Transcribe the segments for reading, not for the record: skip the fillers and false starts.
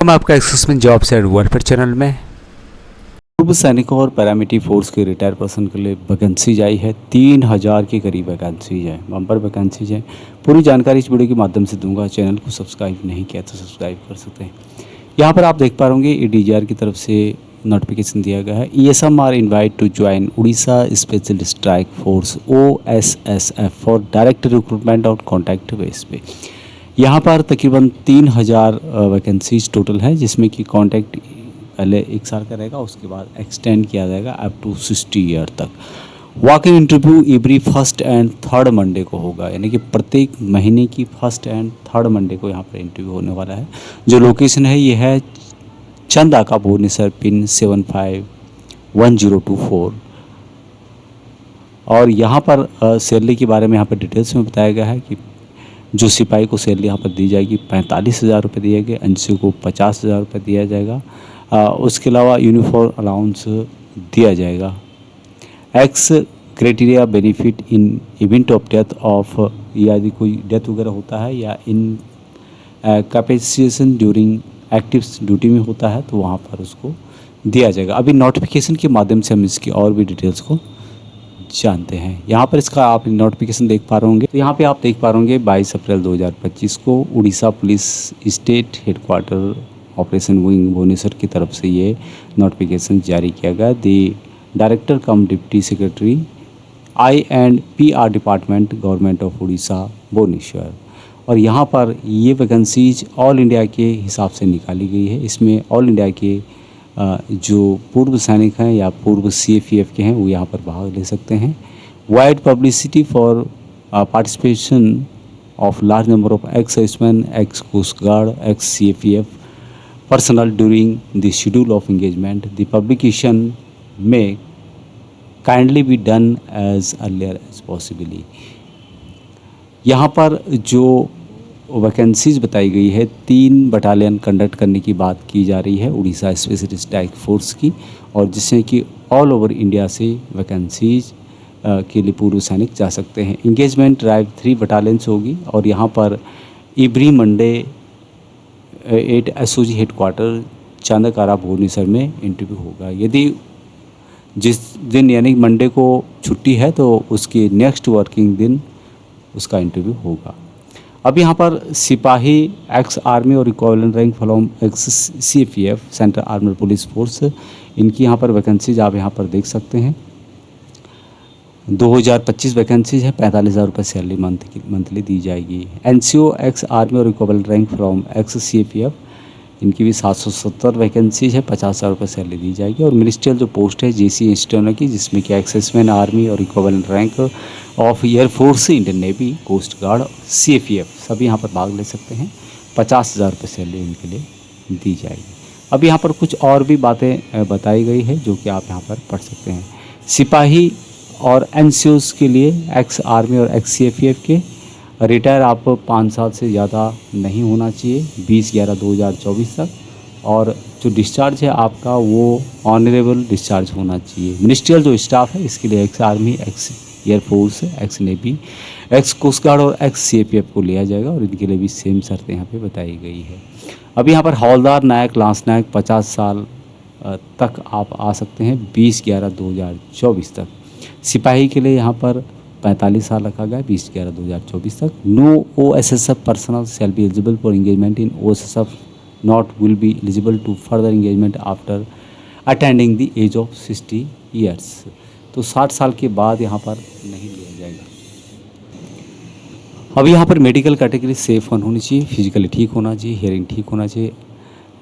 हम आपका assessment jobs and welfare channel में पूर्व सैनिकों और पैरामिलिट्री फोर्स के रिटायर पर्सन के लिए वैकेंसीज आई है। 3000 के करीब वैकेंसीज है, बम्पर वैकेंसीज है। पूरी जानकारी इस वीडियो के माध्यम से दूंगा। चैनल को सब्सक्राइब नहीं किया तो सब्सक्राइब कर सकते हैं। यहाँ पर आप देख पा होंगे EDGR की तरफ से नोटिफिकेशन दिया गया है। ESM are invite to join Orissa special strike force OSSF for direct recruitment और कॉन्टैक्ट बेस पे। यहाँ पर तकरीबन 3000 वैकेंसीज टोटल है, जिसमें कि कॉन्टैक्ट पहले 1 साल का रहेगा, उसके बाद एक्सटेंड किया जाएगा अप टू 60 ईयर तक। Walk in interview every first and third Monday को होगा, यानी कि प्रत्येक महीने की फर्स्ट एंड थर्ड मंडे को यहाँ पर इंटरव्यू होने वाला है। जो लोकेशन है ये है चंदाका भुवनेश्वर, पिन 751024। और यहाँ पर सैलरी के बारे में यहाँ पर डिटेल्स में बताया गया है कि जो सिपाही को सैलरी यहाँ पर दी जाएगी 45,000 रुपये दिए गए, एनसीओ को 50,000 रुपये दिया जाएगा। उसके अलावा यूनिफॉर्म अलाउंस दिया जाएगा। X criteria benefit in event of death of, यदि कोई डेथ वगैरह होता है या इन कैपेसिटेशन ड्यूरिंग एक्टिव ड्यूटी में होता है तो वहाँ पर उसको दिया जाएगा। अभी नोटिफिकेशन के माध्यम से हम इसकी और भी डिटेल्स को जानते हैं। यहाँ पर इसका आप नोटिफिकेशन देख पा रहे होंगे। तो यहाँ पे आप देख पा रहे होंगे 22 अप्रैल 2025 को Orissa police state headquarter operation wing Bhubaneswar की तरफ से ये नोटिफिकेशन जारी किया गया। The director cum deputy secretary I&PR department government of Orissa Bhubaneswar. और यहाँ पर ये वैकेंसीज ऑल इंडिया के हिसाब से निकाली गई है। इसमें ऑल इंडिया के जो पूर्व सैनिक हैं या पूर्व CFEF के हैं वो यहाँ पर भाग ले सकते हैं। Wide publicity for participation of large number of ex serviceman, ex coast guard, ex CFEF personnel during the schedule of engagement. The publication may kindly be done as earlier as possibly. यहाँ पर जो vacancies बताई गई है 3 battalion conduct करने की बात की जा रही है उड़ीसा स्पेशल स्ट्राइक फोर्स की, और जिससे कि ऑल ओवर इंडिया से वैकेंसीज के लिए पूर्व सैनिक जा सकते हैं। इंगेजमेंट ड्राइव 3 बटालियंस होगी और यहाँ पर every Monday 8 SOG headquarter Chandakara Bhubaneswar में इंटरव्यू होगा। यदि जिस दिन यानी मंडे को छुट्टी है तो उसके नेक्स्ट वर्किंग दिन उसका इंटरव्यू होगा। अब यहाँ पर सिपाही, एक्स आर्मी और equivalent rank from ex CFEF central armed police force, इनकी यहाँ पर वैकेंसीज आप यहाँ पर देख सकते हैं। 2025 वैकेंसीज है। 45,000 रुपये सैलरी मंथली दी जाएगी। NCO एक्स आर्मी और equivalent rank from ex CFEF, इनकी भी 770 वैकेंसीज है। 50,000 रुपये सैलरी दी जाएगी। और मिनिस्ट्रियल जो पोस्ट है JC इंस्टर्नल की, जिसमें कि एक्सेसमैन आर्मी और equivalent rank of air force, Indian navy, coast guard, CFEF सभी यहाँ पर भाग ले सकते हैं। 50,000 रुपये सैलरी इनके लिए दी जाएगी। अब यहाँ पर कुछ और भी बातें बताई गई है जो कि आप यहाँ पर पढ़ सकते हैं। सिपाही और NCOs के लिए एक्स आर्मी और एक्स CFEF के रिटायर आप 5 साल से ज़्यादा नहीं होना चाहिए 20/11/2024 तक, और जो डिस्चार्ज है आपका वो ऑनरेबल डिस्चार्ज होना चाहिए। मिनिस्ट्रियल जो स्टाफ है इसके लिए ex army, ex air force, ex navy, ex coast guard और एक्स CFEF को लिया जाएगा, और इनके लिए भी सेम शर्तें यहाँ पे बताई गई है। अब यहाँ पर हौलदार, नायक, लांस नायक 50 साल तक आप आ सकते हैं 20/11/2024 तक। सिपाही के लिए यहाँ पर 45 साल रखा गया है 20/11/2024 तक। No OSSF personal shall be eligible for engagement in OSSF not will be eligible to further engagement after attending the age of 60 years. तो 60 साल के बाद यहाँ पर नहीं लिया जाएगा। अब यहाँ पर मेडिकल कैटेगरी सेफ होनी चाहिए, फिजिकली ठीक होना चाहिए, हियरिंग ठीक होना चाहिए,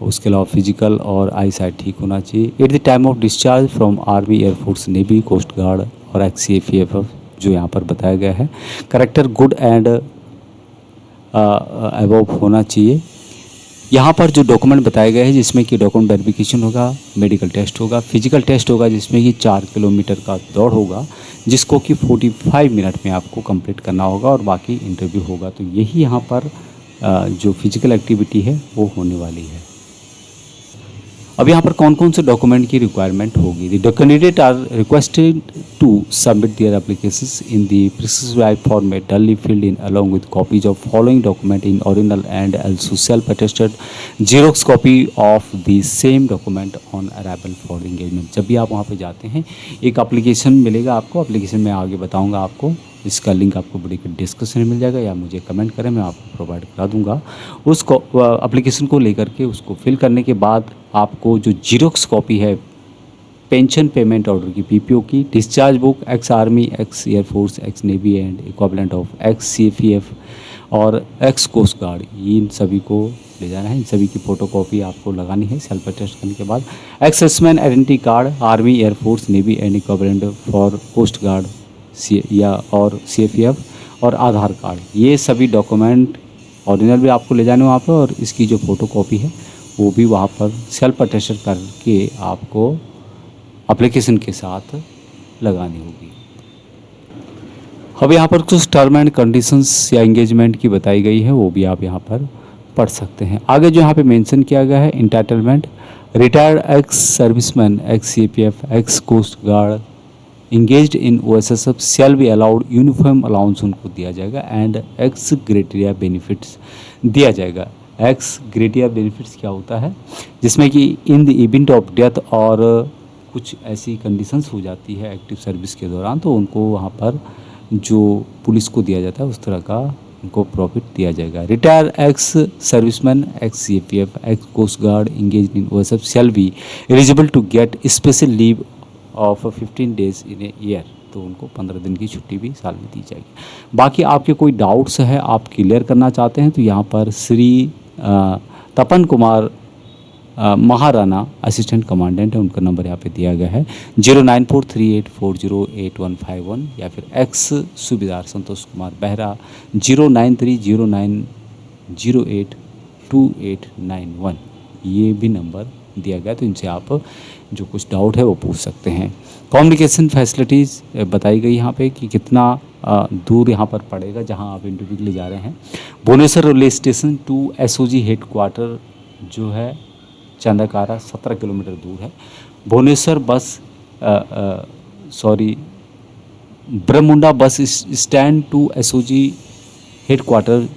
उसके अलावा फिजिकल और आई साइट ठीक होना चाहिए। At the time of discharge from army, air force, navy, coast guard और एक्स CFEF जो यहाँ पर बताया गया है। करेक्टर गुड एंड अबव होना चाहिए। यहाँ पर जो डॉक्यूमेंट बताए गए हैं जिसमें कि डॉक्यूमेंट वेरिफिकेशन होगा, मेडिकल टेस्ट होगा, फिजिकल टेस्ट होगा जिसमें कि 4 किलोमीटर का दौड़ होगा जिसको कि 45 मिनट में आपको कंप्लीट करना होगा, और बाकी इंटरव्यू होगा। तो यही यहाँ पर जो फिजिकल एक्टिविटी है वो होने वाली है। अब यहाँ पर कौन कौन से डॉक्यूमेंट की रिक्वायरमेंट होगी। The candidate are requested to submit their applications in the prescribed format duly filled in along with copies of following document in original and also self attested xerox copy of the same document on arrival for engagement. जब भी आप वहाँ पे जाते हैं एक application मिलेगा आपको, एप्लीकेशन में आगे बताऊँगा आपको, इसका लिंक आपको वीडियो के डिस्क्रिप्शन में मिल जाएगा या मुझे कमेंट करें, मैं आपको प्रोवाइड करा दूंगा। उसको एप्लीकेशन को लेकर के उसको फिल करने के बाद आपको जो जीरोक्स कॉपी है पेंशन पेमेंट ऑर्डर की, पीपीओ की, discharge book, ex army, ex air force, ex navy and equivalent of ex CFEF और एक्स कोस्ट गार्ड, इन सभी को ले जाना है। इन सभी की फ़ोटोकॉपी आपको लगानी है सेल्फ अटेस्ट करने के बाद। Ex serviceman identity card, army, air force, navy and equivalent for coast guard या और सीएफईएफ और आधार कार्ड, ये सभी डॉक्यूमेंट ओरिजिनल भी आपको ले जाने वहाँ पर, और इसकी जो फ़ोटोकॉपी है वो भी वहाँ पर सेल्फ अटेस्ट करके आपको एप्लीकेशन के साथ लगानी होगी। अब यहाँ पर कुछ टर्म एंड कंडीशंस या एंगेजमेंट की बताई गई है, वो भी आप यहाँ पर पढ़ सकते हैं। आगे जो यहाँ पे मेंशन किया गया है entitlement, retired ex serviceman, ex CPF, ex coast guard engaged in OSSF shall be allowed uniform allowance उनको दिया जाएगा एंड एक्स ग्रेटेरिया बेनिफिट्स दिया जाएगा। एक्स ग्रेटेरिया बेनिफिट्स क्या होता है, जिसमें कि in the event of death और कुछ ऐसी कंडीशंस हो जाती है एक्टिव सर्विस के दौरान, तो उनको वहाँ पर जो पुलिस को दिया जाता है उस तरह का उनको प्रॉफिट दिया जाएगा। Retire ex serviceman, ex CPF, ex coast guard engaged in OSF shall be eligible to get special leave of 15 days in a year, तो उनको 15 दिन की छुट्टी भी साल में दी जाएगी। बाकी आपके कोई डाउट्स है आप क्लियर करना चाहते हैं तो यहाँ पर श्री तपन कुमार महाराणा असिस्टेंट कमांडेंट है, उनका नंबर यहाँ पे दिया गया है 0943840851 या फिर एक्स सूबेदार संतोष कुमार बेहरा 093009082891, ये भी नंबर दिया गया, तो इनसे आप जो कुछ डाउट है वो पूछ सकते हैं। कम्युनिकेशन फैसिलिटीज़ बताई गई यहाँ पे कि कितना दूर यहाँ पर पड़ेगा जहाँ आप इंटरव्यू के लिए जा रहे हैं। Bhubaneswar railway station to SOG headquarter जो है चंदाकारा 17 किलोमीटर दूर है। Bhubaneswar Baramunda bus stand to SOG headquarter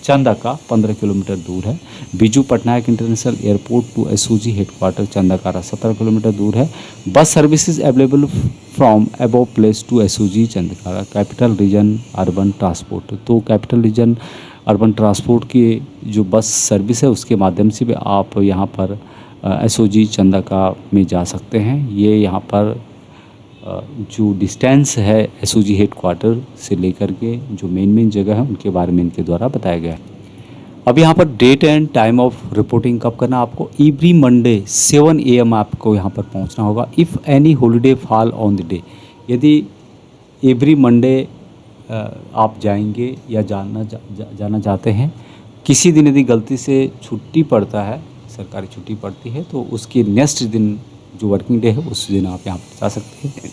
Chandaka 15 kilometre दूर है। Biju Patnaik international airport to SOG headquarter Chandakara 17 kilometre दूर है। Bus services available from above place to SOG Chandakara. Capital region urban transport, तो कैपिटल रीजन अर्बन ट्रांसपोर्ट की जो बस सर्विस है उसके माध्यम से भी आप यहाँ पर एसओजी चंदाका में जा सकते हैं। ये यहाँ पर जो डिस्टेंस है एसओजी हेडक्वार्टर से लेकर के जो मेन जगह है उनके बारे में इनके द्वारा बताया गया है। अब यहाँ पर date and time of reporting कब करना, आपको एवरी मंडे 7 AM आपको यहाँ पर पहुँचना होगा। If any holiday fall on the day, यदि एवरी मंडे आप जाएंगे या जाना चाहते हैं, किसी दिन यदि गलती से छुट्टी पड़ता है, सरकारी छुट्टी पड़ती है, तो उसके नेक्स्ट दिन जो वर्किंग डे है उस दिन आप यहाँ पर जा सकते हैं।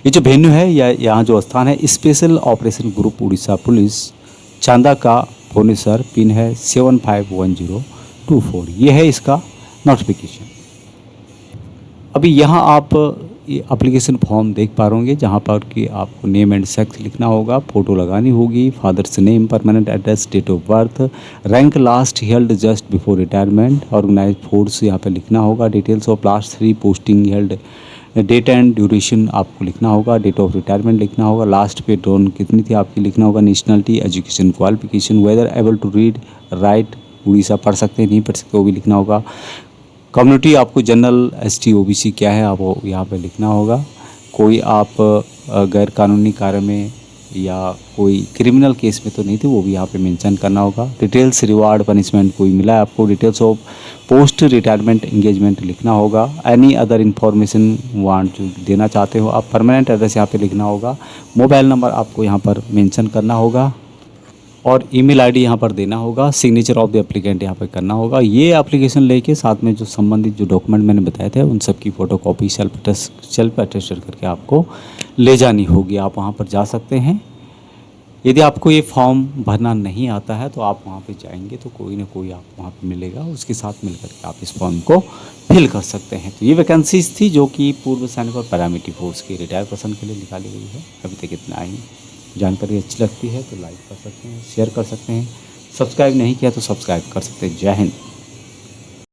ये जो वेन्यू है या यहाँ जो स्थान है special operation group Orissa police Chandaka Bhubaneswar, pin है 751024, ये है इसका नोटिफिकेशन। अभी यहाँ आप एप्लीकेशन फॉर्म देख पा रहे होंगे जहाँ पर कि आपको नेम एंड सेक्स लिखना होगा, फ़ोटो लगानी होगी, father's name, permanent address, date of birth, rank last held just before retirement, organise force यहाँ पे लिखना होगा, details of last 3 posting held, date and duration आपको लिखना होगा, डेट ऑफ रिटायरमेंट लिखना होगा, लास्ट पे ड्रॉन कितनी थी आपकी लिखना होगा, nationality, education qualification, whether able to read write Orissa पढ़ सकते हैं नहीं पढ़ सकते वो भी लिखना होगा, कम्युनिटी आपको जनरल ST OBC क्या है आप वो यहाँ पे लिखना होगा, कोई आप गैर कानूनी कार्य में या कोई क्रिमिनल केस में तो नहीं थे वो भी यहाँ पे मेंशन करना होगा, डिटेल्स रिवार्ड पनिशमेंट कोई मिला है आपको, details of post retirement engagement लिखना होगा, एनी अदर इन्फॉर्मेशन वांट जो देना चाहते हो आप, परमानेंट एड्रेस यहाँ पे लिखना होगा, मोबाइल नंबर आपको यहाँ पर मेंशन करना होगा और ईमेल आईडी यहाँ पर देना होगा, सिग्नेचर ऑफ द एप्लीकेंट यहाँ पर करना होगा। ये एप्लीकेशन लेके साथ में जो संबंधित जो डॉक्यूमेंट मैंने बताए थे उन सब की फ़ोटोकॉपी सेल्फ अटेस्टेड करके आपको ले जानी होगी। आप वहाँ पर जा सकते हैं। यदि आपको ये फॉर्म भरना नहीं आता है तो आप वहाँ पे जाएंगे तो कोई ना कोई आप वहाँ पे मिलेगा, उसके साथ मिलकर के आप इस फॉर्म को फिल कर सकते हैं। तो ये वैकेंसीज थी जो कि पूर्व सैनिक और पैरामिलिट्री फोर्स के रिटायर पर्सन के लिए निकाली गई है। अभी तक इतना ही। जानकारी अच्छी लगती है तो लाइक कर सकते हैं, शेयर कर सकते हैं, सब्सक्राइब नहीं किया तो सब्सक्राइब कर सकते हैं। जय हिंद।